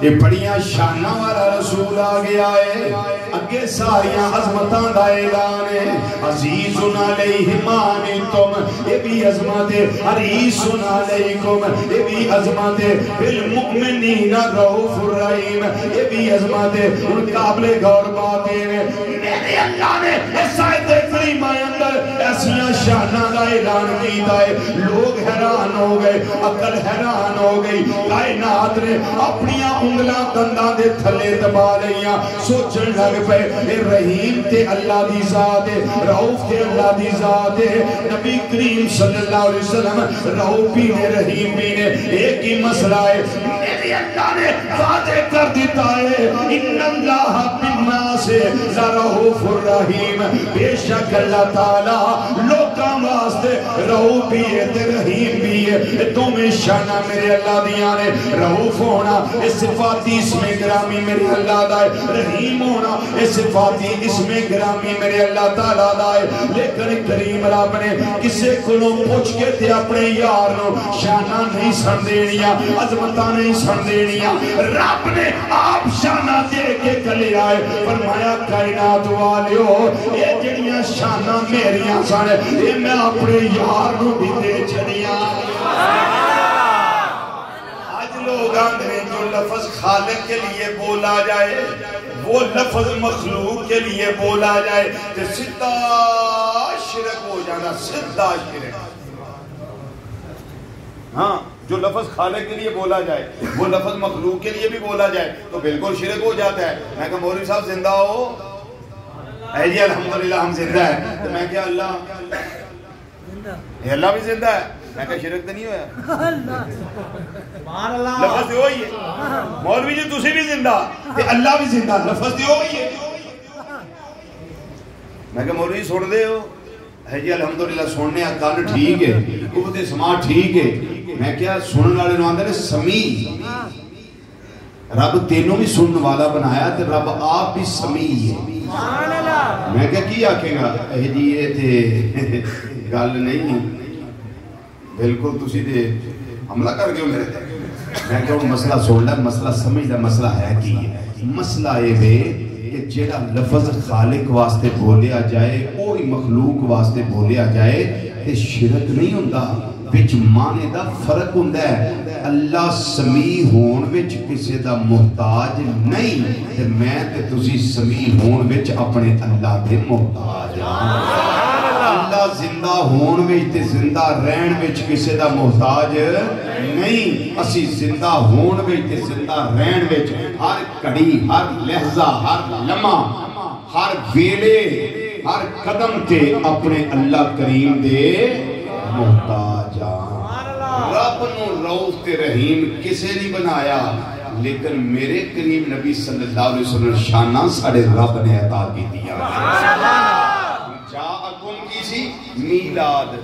یہ بڑیاں شانہ والا رسول آ گیا ہے اگے ساریاں عظمتاں دا اعلان ہے عزیزن علیہم عنتم یہ بھی عظمت ہے حریص علیکم یہ بھی عظمت ہے بالمؤمنین رؤوف الرحیم یہ بھی عظمت ہے ان قابل غور باتیں ہیں میرے اللہ نے اس آیت کریمہ اندر ایسیاں شانہ دا اعلان کیتا ہے لوگ حیران ہو گئے عقل حیران ہو گئی کائنات نے اپنیاں انگلاں دنداں دے تھلے دبا رہیاں سوچن لگ پے اے رحیم تے اللہ دی ذات ہے رؤوف تے اللہ دی ذات ہے نبی کریم صلی اللہ علیہ وسلم رؤوف بھی نے رحیم بھی نے ایک ہی مسئلہ ہے میرے اللہ نے واضح کر دیتا ہے ان اللہ بالناس لرؤوف الرحیم بے شک اللہ تعالی لوکاں واسطے رؤوف بھی ہے تے رحیم بھی ہے تمہیں شانہ میرے اللہ دیاں نے رؤوف ہونا اس صفاتی اسم گرامی میرے اللہ دائے رحیم ہونا اس صفاتی اسم گرامی میرے اللہ تعالیٰ دائے لیکن کریم رب نے کسے کلوں پوچھ کے تھے اپنے یار نو شانہ نہیں سن دینیا عظمتہ نہیں سن دینیا رب نے آپ شانہ دے کے کلے آئے فرمایا کائنات والیو یہ جنیاں شانہ میریاں سن یہ میں اپنے یار نو بھی دے چڑیا لوگ آندھیں جو لفظ خالق کے لیے بولا جائے وہ لفظ مخلوق کے لیے بولا جائے تو سدھا شرک ہو جانا سدھا شرک ہاں جو لفظ خالق کے لیے بولا جائے وہ لفظ مخلوق کے لیے بھی بولا جائے تو بالکل شرک ہو جاتا ہے میں کہا مولوی صاحب زندہ ہو اے جی الحمدللہ ہم زندہ ہیں تو میں کہا اللہ بھی زندہ ہے میں کہا شرک تو نہیں ہویا لفظ دیو ہی ہے مولوی جی تسی بھی زندہ تے اللہ بھی زندہ لفظ دیو ہی ہے میں کہا مولوی سن دے ہو ہے جی الحمدللہ سننے کان ٹھیک ہے قوت سماع ٹھیک ہے میں کیا سنن والے نو آندے سمیع رب تینوں بھی سنن والا بنایا تے رب آپ بھی سمیع ہے میں کیا کی آکھے گا ہے جی یہ تے گل نہیں بالکل تسی دے حملہ کر گئے میرے تے میں کہا مسئلہ سن لے مسئلہ سمجھ لے مسئلہ ہے کی ہے مسئلہ یہ ہے کہ جیڑا لفظ خالق واسطے بولیا جائے کوئی مخلوق واسطے بولیا جائے تے شرک نہیں ہوندہ وچ معنی دا فرق ہوندہ ہے اللہ سمیع ہون وچ کسی دا محتاج نہیں تے میں تے تسی سمیع ہون وچ اپنے اللہ دے محتاج اللہ زندہ ہون وچ تے زندہ رہن وچ کسی دا محتاج نہیں اسی زندہ ہون وچ تے زندہ رہن وچ ہر کڑی ہر لحظہ ہر لمحہ ہر ویلے ہر قدم تے اپنے اللہ کریم دے محتاج رب نو رؤوف تے رحیم کسے نہیں بنایا لیکن میرے کریم نبی صلی اللہ علیہ وسلم شانہ ساڑھے رب نے عطا کی دیا جاءکم کی سی میلاد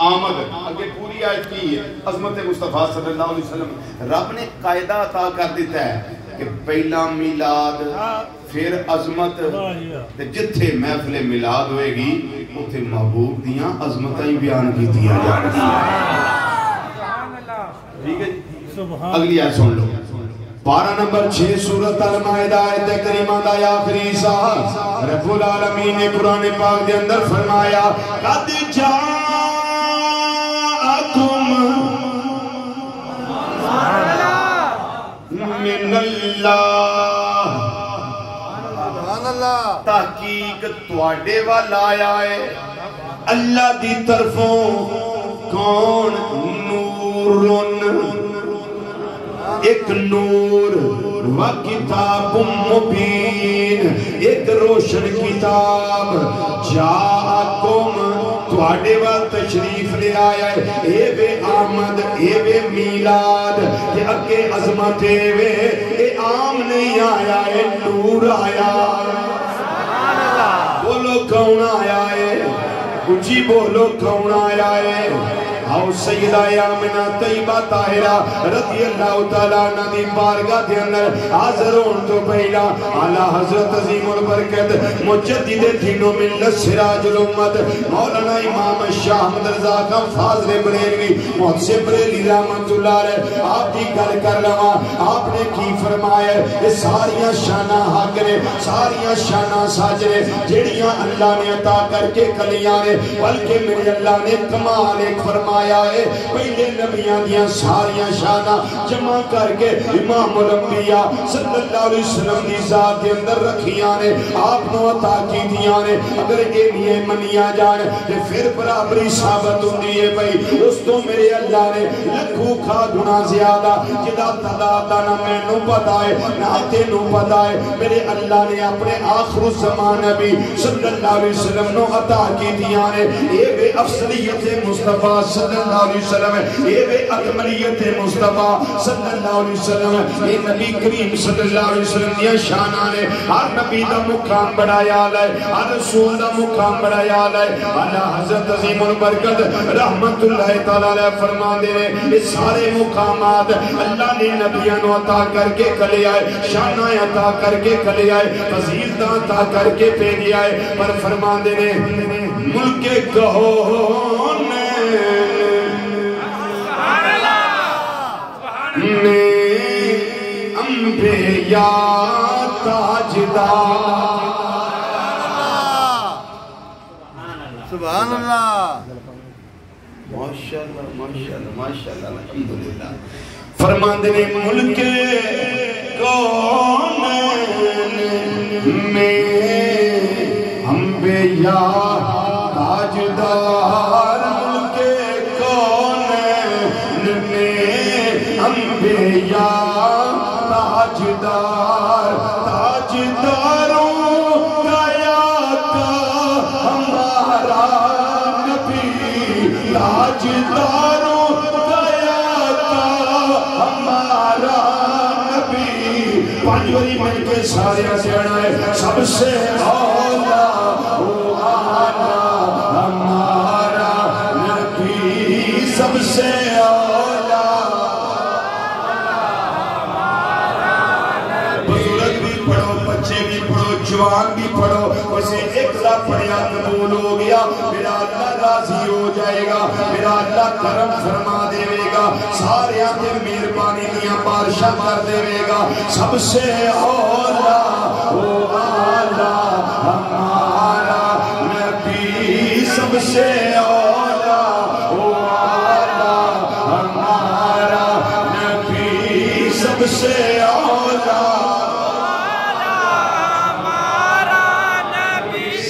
آمد اگے پوری آیت کی ہے عظمت مصطفیٰ صلی اللہ علیہ وسلم رب نے قاعدہ عطا کر دیتا ہے کہ پہلا میلاد پھر عظمت جتھے محفل میلاد ہوئے گی اتھے محبوب دیاں عظمتیں ہی بیان کی دیا جاتی ٹھیک ہے اگلی آیت سن لو پارہ نمبر 6 سورۃ المائدہ آیت کریمہ دا آخری سا رب العالمین نے قرآن پاک دے اندر فرمایا قد جاءکم من اللہ تحقیق تواڈے والا آیا ہے اللہ دی طرفوں کون نورن ایک نور و کتاب مبین ایک روشن کتاب جاءکم تواڈے وال تشریف لے آیا ہے اے بے آمد اے بے میلاد کہ اگے عظمت اے بے اے عام نہیں آیا ہے نور آیا بولو کون آیا ہے اچھی بولو کون آیا ہے آؤ سیدہ آمنہ طیبہ طاہرہ رضی اللہ تعالیٰ عنہ دی بارگاہ دے اندر حاضر ہون تو پہلا اعلیٰ حضرت عظیم البرکت مجدد دین و ملت سراج الامت مولانا امام شاہ احمد رضا خان فاضل بریلوی محسن بریلی رحمت اللہ علیہ آپ دی گل کر لوا آپ نے کی فرمایا یہ ساریاں شانہ حق نے ساریاں شانہ ساج نے جڑیاں اللہ نے عطا کر کے کلیاں نے بلکہ میرے اللہ نے کمال ایک فرمایا ہے پہلے نبیاں دیاں ساریاں شانہ جمع کر کے امام الانبیاء صلی اللہ علیہ وسلم دی ذات کے اندر رکھیاں نے آپ نو عطا کی دیاں نے اگر یہ نہیں منیا جان پھر برابری ثابت ہوں دیئے بھئی اس تو میرے اللہ نے لکھو کھا گنا زیادہ جدا تداتا نہ میں نو پتا ہے نہ تے نو پتا ہے میرے اللہ نے اپنے آخر الزمان نبی صلی اللہ علیہ وسلم نو عطا کی دیاں نے اے بے افضلیت مصطفیٰ صلی اللہ علیہ وسلم اے بے اکملیت مصطفیٰ صلی اللہ علیہ وسلم اے نبی کریم صلی اللہ علیہ وسلم دیا شانہ نے ہر نبی دا مقام بڑھایا لائے ہر رسول دا مقام بڑھایا لائے اللہ حضرت عظیم البرکت رحمت اللہ تعالیٰ علیہ فرما دے رہے اس سارے مقامات اللہ نے نبیان عطا کر کے کلے آئے شانہ عطا کر کے کلے آئے فضیلتہ عطا کر کے پیدی آئے پر فرما دے رہے ملک کہون نے انبیاء تاجدار سبحان اللہ ماشاءاللہ ماشاءاللہ ماشاءاللہ الحمدللہ فرمان دے ملک کون میں انبیاء تاجدار ملک کون میں انبیاء تاجدار تاجداروں کا یا ہمارا نبی تاجداروں کا یا ہمارا نبی پانچوری مل کے سارے سیڑھا ہے سب سے اولا او آنا ہمارا نبی سب سے اولا بزرگ بھی پڑھو بچے بھی پڑھو جوان بھی پڑھو اسے اقلا پڑھیا قبول ہو گیا میرا اللہ راضی ہو جائے گا میرا اللہ کرم فرما دے گا سارے آتے مہربانی دیا بارشاہ کر دے گا سب سے اولا او آلہ ہمارا نبی سب سے اولا او آلہ ہمارا نبی سب سے اولا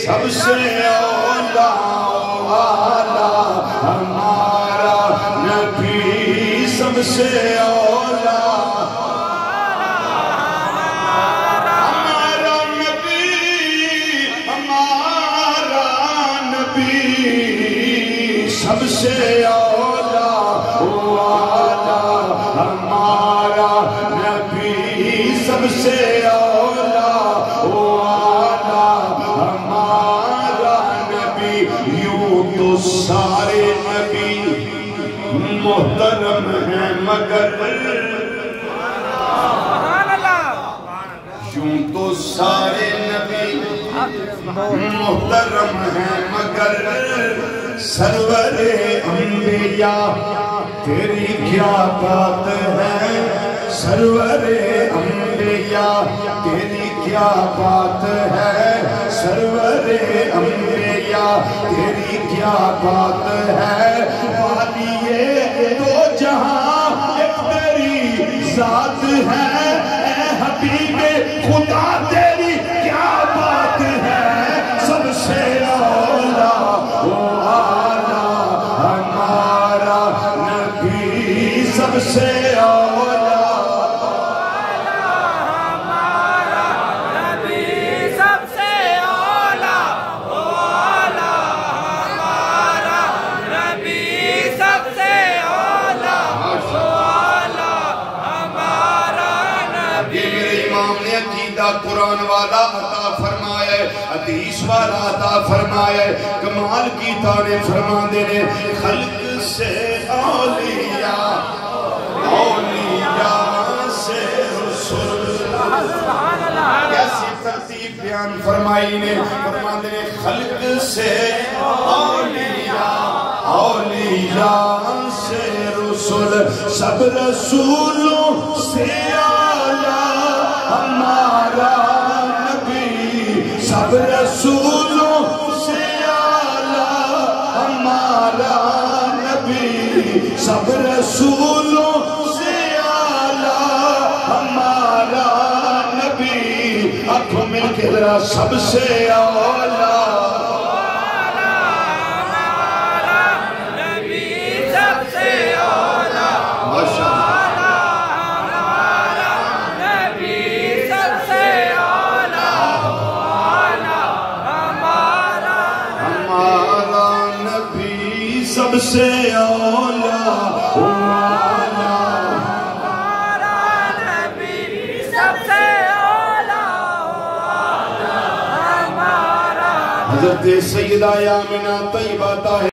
سب سے اولا اولا ہمارا نبی سب سے اولا ہمارا نبی ہمارا نبی سب سے اولا اولا ہمارا نبی سب سے اولا اولا ہمارا نبی یوں تو سارے نبی محترم ہیں مگر یوں تو سارے نبی محترم ہیں مگر سرور انبیاء تیری کیا بات ہے سرور انبیاء تیری کیا بات ہے سرور انبیاء تیری کیا بات ہے والی دو جہاں ایک تیری ذات ہے اے حبیب خدا تیری کیا بات ہے سب سے اولا او آلہ ہمارا نبی سب سے اولا قرآن والا عطا فرمایا ہے حدیث والا عطا فرمایا ہے کمال کی تانے فرما دینے خلق سے اولیاء اولیاء سے رسول کیسی ترتیب بیان فرمائی نے فرماتے ہیں خلق سے اولیاء اولیاء سے رسول سب رسولوں سے اعلیٰ ہمارا نبی سب رسولوں سے اعلیٰ ہمارا نبی سب رسولوں سے اعلیٰ ہمارا نبی آنکھوں مل کے ذرا سب سے اعلیٰ سب سے اولا ہمارا نبی سب سے اولا ہمارا حضرت سیدہ آمنہ طیبہ